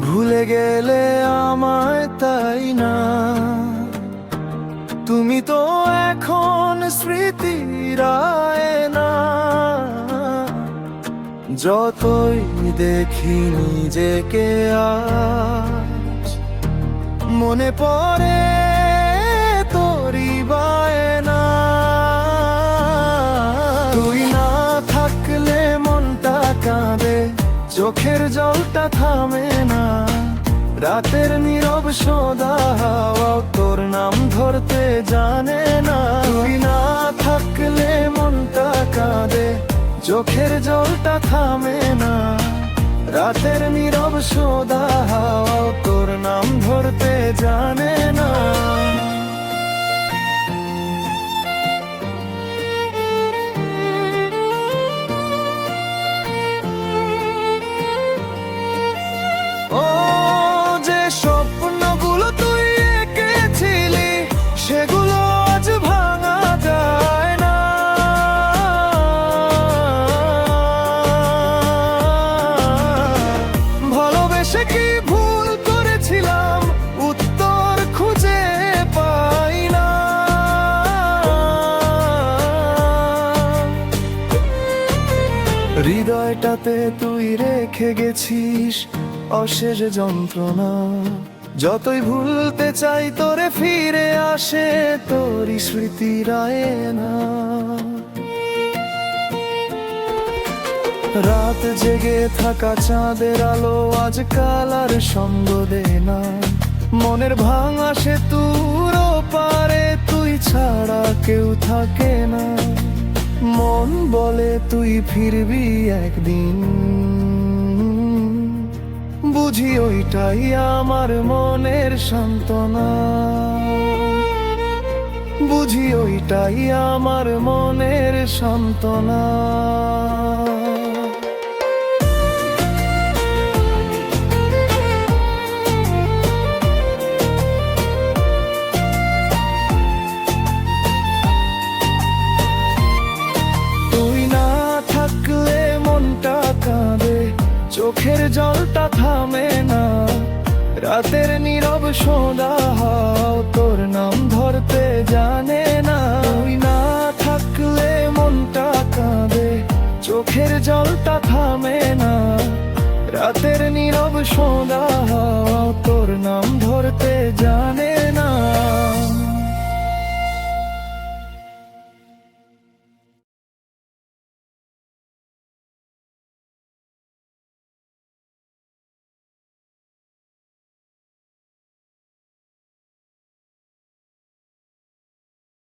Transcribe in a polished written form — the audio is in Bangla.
ভুলে গেলে আমায় তাই না, তুমি তো এখন স্মৃতির আয়না। যতই দেখি নিজেকে আজ মনে পড়ে তোরই বায়না। তুই না থাকলে মনটা কাঁদে, চোখের জলটা থামে না। রাতের নীরব সদা হাওয়াও তোর নাম ধরতে জানে না। তুই না থাকলে মনটা কাঁদে, চোখের জলটা থামে না। রাতের নীরব সদা হাওয়াও তোর নাম ধরতে জানে না। ও যে স্বপ্নগুলো তুই এঁকেছিলি, সেগুলো আজ ভাঙা যায় না। ভালোবেসে কি ভুল করেছিলাম, উত্তর খুঁজে পাই না। হৃদয়টাতে তুই রেখে গেছিস অশেষ যন্ত্রণা। যতই ভুলতে চাই তোরে ফিরে আসে তোরই স্মৃতির আয়না। রাত জেগে থাকা চাঁদের আলো আজকাল আর সঙ্গ দে না। মনের ভাঙা সে তুর পারে, তুই ছাড়া কেউ থাকে না। মন বলে তুই ফিরবি একদিন, বুঝি ওইটাই আমার মনের সান্ত্বনা। বুঝি ওইটাই আমার মনের সান্ত্বনা। তুই না থাকলে মনটা কাঁদে, চোখের জলটা থামে না। রাতের নীরব সদা হাওয়াও তোর নাম ধরতে জানে না। তুই না থাকলে মনটা কাঁদে, চোখের জলটা থামে না। রাতের নীরব সদা হাওয়াও তোর নাম ধরতে জানে না।